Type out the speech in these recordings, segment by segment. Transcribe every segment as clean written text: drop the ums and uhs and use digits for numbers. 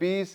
20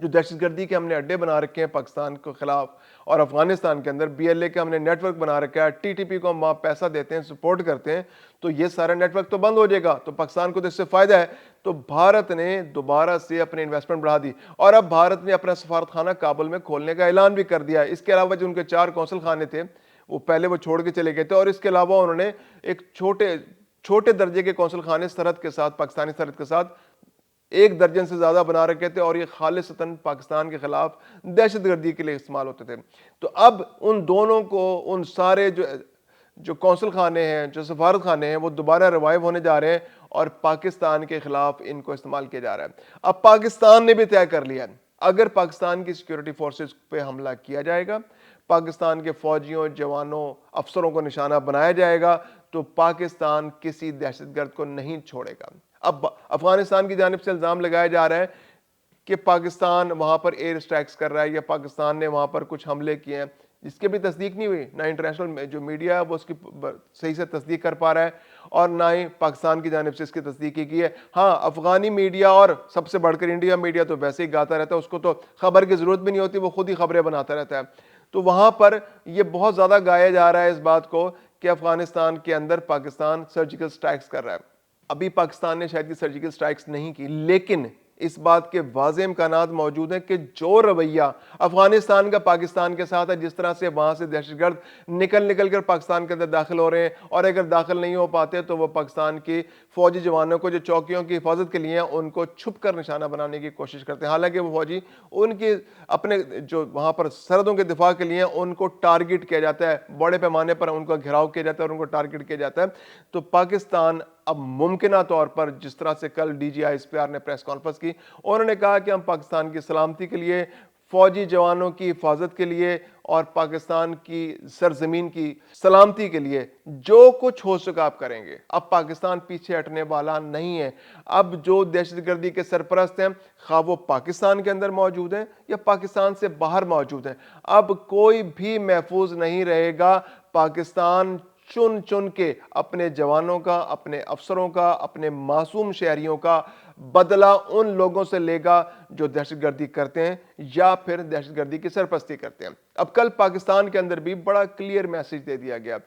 جو دہشت گردی کے ہم نے اڈے بنا رکھے ہیں پاکستان کے خلاف اور افغانستان کے اندر BLA کے ہم نے نیٹ ورک بنا رکھا ہے, TTP کو ہم وہاں پیسہ دیتے ہیں, سپورٹ کرتے ہیں, تو یہ سارا نیٹ ورک تو بند ہو جائے گا, تو پاکستان کو تو اس سے فائدہ ہے. تو بھارت نے دوبارہ سے اپنی انویسٹمنٹ بڑھا دی اور اب بھارت نے اپنا سفارت خانہ کابل میں کھولنے کا اعلان بھی کر دیا ہے. اس کے علاوہ جو ان کے 4 قونصل خانے تھے وہ پہلے وہ چھوڑ کے چلے گئے تھے, اور اس کے علاوہ انہوں نے ایک چھوٹے درجے کے قونصل خانے سرحد کے ساتھ, پاکستانی سرحد کے ساتھ 1 درجن سے زیادہ بنا رکھے تھے, اور یہ خالصتاً پاکستان کے خلاف دہشت گردی کے لیے استعمال ہوتے تھے. تو اب ان دونوں کو, ان سارے جو قونصل خانے ہیں, جو سفارت خانے ہیں, وہ دوبارہ ریوائیو ہونے جا رہے ہیں اور پاکستان کے خلاف ان کو استعمال کیا جا رہا ہے. اب پاکستان نے بھی طے کر لیا ہے, اگر پاکستان کی سیکیورٹی فورسز پہ حملہ کیا جائے گا, پاکستان کے فوجیوں, جوانوں, افسروں کو نشانہ بنایا جائے گا, تو پاکستان کسی دہشت گرد کو نہیں چھوڑے گا. اب افغانستان کی جانب سے الزام لگایا جا رہا ہے کہ پاکستان وہاں پر ایئر اسٹرائکس کر رہا ہے یا پاکستان نے وہاں پر کچھ حملے کیے ہیں, جس کی بھی تصدیق نہیں ہوئی. نہ انٹرنیشنل جو میڈیا ہے وہ اس کی صحیح سے تصدیق کر پا رہا ہے, اور نہ ہی پاکستان کی جانب سے اس کی تصدیق کی ہے. ہاں, افغانی میڈیا اور سب سے بڑھ کر انڈیا میڈیا تو ویسے ہی گاتا رہتا ہے, اس کو تو خبر کی ضرورت بھی نہیں ہوتی, وہ خود ہی خبریں بناتا رہتا ہے. تو وہاں پر یہ بہت زیادہ گایا جا رہا ہے اس بات کو کہ افغانستان کے اندر پاکستان سرجیکل سٹرائکس کر رہا ہے. ابھی پاکستان نے شاید یہ سرجیکل سٹرائکس نہیں کی, لیکن اس بات کے واضح امکانات موجود ہیں کہ جو رویہ افغانستان کا پاکستان کے ساتھ ہے, جس طرح سے وہاں سے دہشت گرد نکل کر پاکستان کے اندر داخل ہو رہے ہیں, اور اگر داخل نہیں ہو پاتے تو وہ پاکستان کی فوجی جوانوں کو جو چوکیوں کی حفاظت کے لیے ہیں ان کو چھپ کر نشانہ بنانے کی کوشش کرتے ہیں. حالانکہ وہ فوجی ان کی اپنے جو وہاں پر سرحدوں کے دفاع کے لیے ان کو ٹارگٹ کیا جاتا ہے, بڑے پیمانے پر ان کا گھیراؤ کیا جاتا ہے اور ان کو ٹارگٹ کیا جاتا ہے. تو پاکستان اب ممکنہ طور پر, جس طرح سے کل DGI نے پریس کانفرنس کی, انہوں نے کہا کہ ہم پاکستان کی سلامتی کے لیے, فوجی جوانوں کی حفاظت کے لیے اور پاکستان کی سرزمین کی سلامتی کے لیے جو کچھ ہو سکا آپ کریں گے. اب پاکستان پیچھے ہٹنے والا نہیں ہے. اب جو دہشت گردی کے سرپرست ہیں, خواہ وہ پاکستان کے اندر موجود ہیں یا پاکستان سے باہر موجود ہیں, اب کوئی بھی محفوظ نہیں رہے گا. پاکستان چن کے اپنے جوانوں کا, اپنے افسروں کا, اپنے معصوم شہریوں کا بدلہ ان لوگوں سے لے گا جو دہشت گردی کرتے ہیں یا پھر دہشت گردی کی سرپرستی کرتے ہیں. اب کل پاکستان کے اندر بھی بڑا کلیئر میسج دے دیا گیا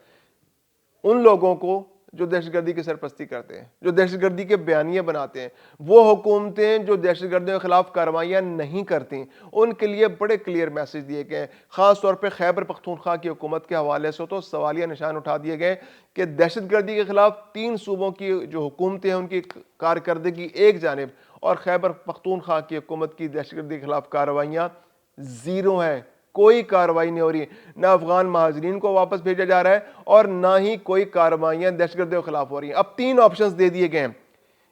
ان لوگوں کو جو دہشت گردی کی سرپرستی کرتے ہیں, جو دہشت گردی کے بیانیے بناتے ہیں, وہ حکومتیں جو دہشت گردیوں کے خلاف کارروائیاں نہیں کرتی, ان کے لیے بڑے کلیئر میسج دیے گئے. خاص طور پہ خیبر پختونخوا کی حکومت کے حوالے سے تو سوالیہ نشان اٹھا دیے گئے کہ دہشت گردی کے خلاف 3 صوبوں کی جو حکومتیں ہیں ان کی کارکردگی ایک جانب, اور خیبر پختونخوا کی حکومت کی دہشت گردی کے خلاف کارروائیاں زیرو ہیں. کوئی کارروائی نہیں ہو رہی, نہ افغان مہاجرین کو واپس بھیجا جا رہا ہے اور نہ ہی کوئی کارروائیاں دہشت گردیوں کے خلاف ہو رہی ہیں. اب 3 آپشنز دے دیے گئے ہیں,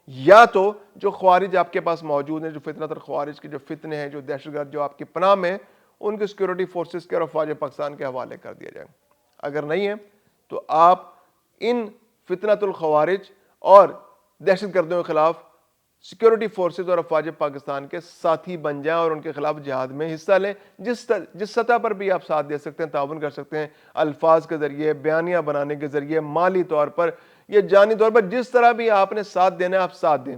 یا تو جو خوارج آپ کے پاس موجود ہیں, جو فتنۃ الخوارج کے جو فتنے ہیں, جو دہشت گرد جو آپ کی پناہ میں, ان کے سیکورٹی فورسز کے اور افواج پاکستان کے حوالے کر دیا جائے. اگر نہیں ہے تو آپ ان فتنۃ الخوارج اور دہشت گردوں کے خلاف سیکیورٹی فورسز اور افواج پاکستان کے ساتھی بن جائیں اور ان کے خلاف جہاد میں حصہ لیں. جس سطح پر بھی آپ ساتھ دے سکتے ہیں, تعاون کر سکتے ہیں, الفاظ کے ذریعے, بیانیہ بنانے کے ذریعے, مالی طور پر یا جانی طور پر, جس طرح بھی آپ نے ساتھ دینا ہے آپ ساتھ دیں,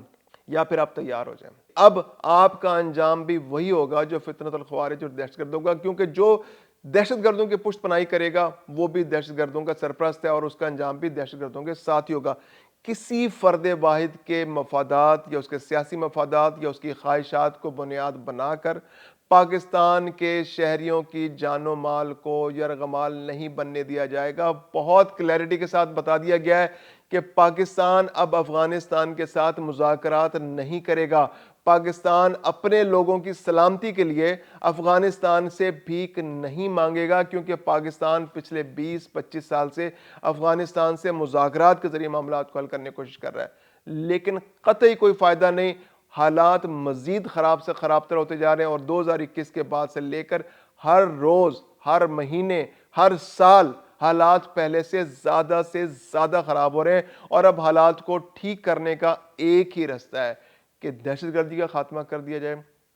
یا پھر آپ تیار ہو جائیں. اب آپ کا انجام بھی وہی ہوگا جو فتنۃ الخوارج اور دہشت گردوں کا, کیونکہ جو دہشت گردوں کی پشت پناہی کرے گا وہ بھی دہشت گردوں کا سرپرست ہے اور اس کا انجام بھی دہشت گردوں کے ساتھ ہی ہوگا. کسی فرد واحد کے مفادات یا اس کے سیاسی مفادات یا اس کی خواہشات کو بنیاد بنا کر پاکستان کے شہریوں کی جان و مال کو یرغمال نہیں بننے دیا جائے گا. بہت کلیئرٹی کے ساتھ بتا دیا گیا ہے کہ پاکستان اب افغانستان کے ساتھ مذاکرات نہیں کرے گا. پاکستان اپنے لوگوں کی سلامتی کے لیے افغانستان سے بھیک نہیں مانگے گا, کیونکہ پاکستان پچھلے 20-25 سال سے افغانستان سے مذاکرات کے ذریعے معاملات کو حل کرنے کی کوشش کر رہا ہے, لیکن قطعی کوئی فائدہ نہیں. حالات مزید خراب سے خراب تر ہوتے جا رہے ہیں, اور 2021 کے بعد سے لے کر ہر روز, ہر مہینے, ہر سال حالات پہلے سے زیادہ خراب ہو رہے ہیں. اور اب حالات کو ٹھیک کرنے کا ایک ہی راستہ ہے کہ دہشت گردی کا خاتمہ کر دیا جائے,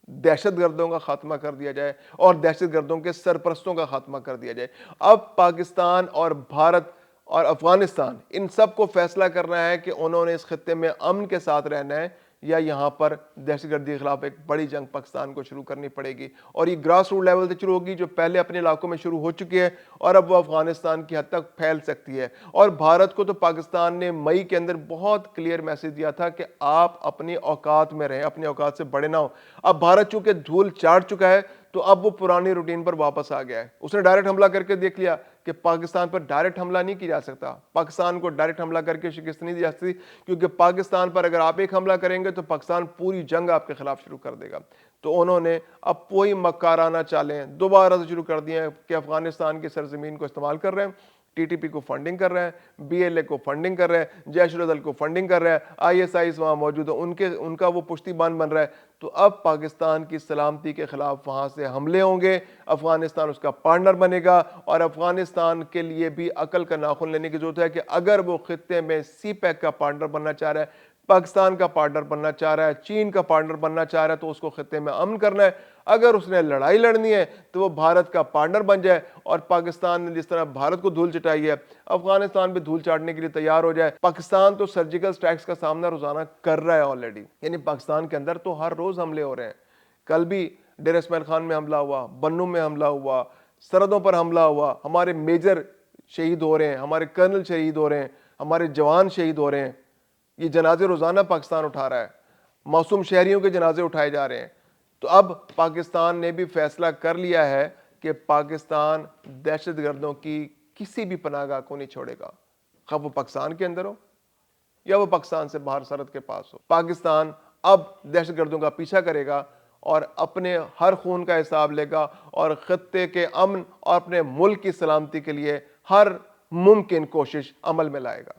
دہشت گردوں کا خاتمہ کر دیا جائے اور دہشت گردوں کے سرپرستوں کا خاتمہ کر دیا جائے. اب پاکستان اور بھارت اور افغانستان ان سب کو فیصلہ کرنا ہے کہ انہوں نے اس خطے میں امن کے ساتھ رہنا ہے یا یہاں پر دہشت گردی کے خلاف ایک بڑی جنگ پاکستان کو شروع کرنی پڑے گی، اور یہ گراس روٹ لیول سے شروع ہوگی جو پہلے اپنے علاقوں میں شروع ہو چکی ہے اور اب وہ افغانستان کی حد تک پھیل سکتی ہے۔ اور بھارت کو تو پاکستان نے مئی کے اندر بہت کلیئر میسج دیا تھا کہ آپ اپنی اوقات میں رہیں، اپنی اوقات سے بڑے نہ ہو۔ اب بھارت چونکہ دھول چاٹ چکا ہے تو اب وہ پرانی روٹین پر واپس آ گیا ہے۔ اس نے ڈائریکٹ حملہ کر کے دیکھ لیا کہ پاکستان پر ڈائریکٹ حملہ نہیں کیا جا سکتا، پاکستان کو ڈائریکٹ حملہ کر کے شکست نہیں دی جا سکتی، کیونکہ پاکستان پر اگر آپ ایک حملہ کریں گے تو پاکستان پوری جنگ آپ کے خلاف شروع کر دے گا۔ تو انہوں نے اب وہی مکارانہ چالیں دوبارہ سے شروع کر دی ہیں کہ افغانستان کی سرزمین کو استعمال کر رہے ہیں، ٹی ٹی پی کو فنڈنگ کر رہے ہیں، بی ایل اے کو فنڈنگ کر رہے ہیں، جیش الدل کو فنڈنگ کر رہے ہیں، آئی ایس آئیز وہاں موجود ہیں، ان کا وہ پشتی بان بن رہا ہے۔ تو اب پاکستان کی سلامتی کے خلاف وہاں سے حملے ہوں گے، افغانستان اس کا پارٹنر بنے گا، اور افغانستان کے لیے بھی عقل کا ناخن لینے کی ضرورت ہے کہ اگر وہ خطے میں سی پیک کا پارٹنر بننا چاہ رہا ہے، پاکستان کا پارٹنر بننا چاہ رہا ہے، چین کا پارٹنر بننا چاہ رہا ہے، تو اس کو خطے میں امن کرنا ہے۔ اگر اس نے لڑائی لڑنی ہے تو وہ بھارت کا پارٹنر بن جائے، اور پاکستان نے جس طرح بھارت کو دھول چٹائی ہے افغانستان بھی دھول چاٹنے کے لیے تیار ہو جائے۔ پاکستان تو سرجیکل اسٹرائکس کا سامنا روزانہ کر رہا ہے آلریڈی، یعنی پاکستان کے اندر تو ہر روز حملے ہو رہے ہیں۔ کل بھی ڈیر اسماعیل خان میں حملہ ہوا، بنوں میں حملہ ہوا، سرحدوں پر حملہ ہوا، ہمارے میجر شہید ہو رہے ہیں، ہمارے کرنل شہید ہو رہے ہیں، ہمارے جوان شہید ہو رہے ہیں۔ یہ جنازے روزانہ پاکستان اٹھا رہا ہے، معصوم شہریوں کے جنازے اٹھائے جا رہے ہیں۔ تو اب پاکستان نے بھی فیصلہ کر لیا ہے کہ پاکستان دہشت گردوں کی کسی بھی پناہ گاہ کو نہیں چھوڑے گا، خواہ وہ پاکستان کے اندر ہو یا وہ پاکستان سے باہر سرحد کے پاس ہو۔ پاکستان اب دہشت گردوں کا پیچھا کرے گا اور اپنے ہر خون کا حساب لے گا، اور خطے کے امن اور اپنے ملک کی سلامتی کے لیے ہر ممکن کوشش عمل میں لائے گا۔